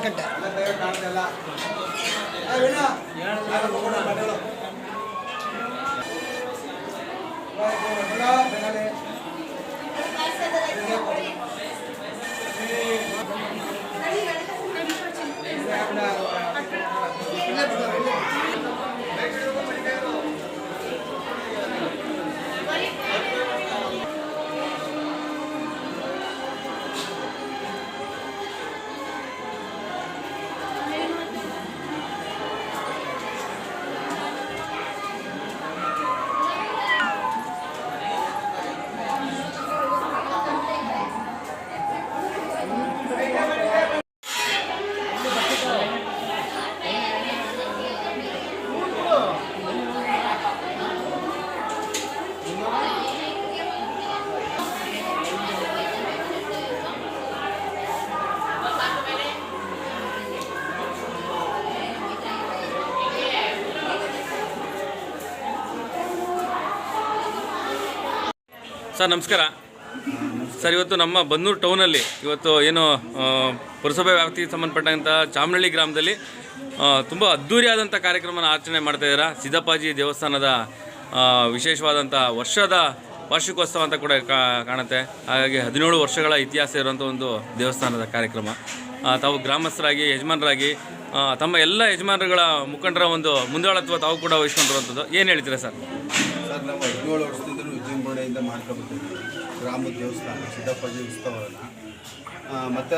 ಗಂಟೆ. ಸರ್ ನಮಸ್ಕಾರ. ಸರ್ ಇವತ್ತು ನಮ್ಮ ಬನ್ನೂರು ಟೌನಲ್ಲಿ ಇವತ್ತು ಏನು ಪುರಸಭೆ ವ್ಯಾಪ್ತಿಗೆ ಸಂಬಂಧಪಟ್ಟಂಥ ಚಾಮನಹಳ್ಳಿ ಗ್ರಾಮದಲ್ಲಿ ತುಂಬ ಅದ್ಧೂರಿಯಾದಂಥ ಕಾರ್ಯಕ್ರಮನ ಆಚರಣೆ ಮಾಡ್ತಾಯಿದ್ದೀರಾ. ಸಿದ್ದಪ್ಪಾಜಿ ದೇವಸ್ಥಾನದ ವಿಶೇಷವಾದಂಥ ವರ್ಷದ ವಾರ್ಷಿಕೋತ್ಸವ ಅಂತ ಕೂಡ ಕಾಣುತ್ತೆ. ಹಾಗಾಗಿ 17 ವರ್ಷಗಳ ಇತಿಹಾಸ ಇರುವಂಥ ಒಂದು ದೇವಸ್ಥಾನದ ಕಾರ್ಯಕ್ರಮ. ತಾವು ಗ್ರಾಮಸ್ಥರಾಗಿ ಯಜಮಾನರಾಗಿ ತಮ್ಮ ಎಲ್ಲ ಯಜಮಾನರುಗಳ ಮುಖಂಡರ ಒಂದು ಮುಂದಾಳತ್ವ ತಾವು ಕೂಡ ವಹಿಸ್ಕೊಂಡಿರುವಂಥದ್ದು ಏನು ಹೇಳ್ತೀರಾ ಸರ್? ಸರ್ ನಾವು 17 ವರ್ಷದಿಂದ ವಿಜೃಂಭಣೆಯಿಂದ ಮಾಡ್ಕೊಬರ್ತೀವಿ ಗ್ರಾಮದ ದೇವಸ್ಥಾನ ಸಿದ್ದಪ್ಪಾಜಿ ಉತ್ಸವವನ್ನು. ಮತ್ತು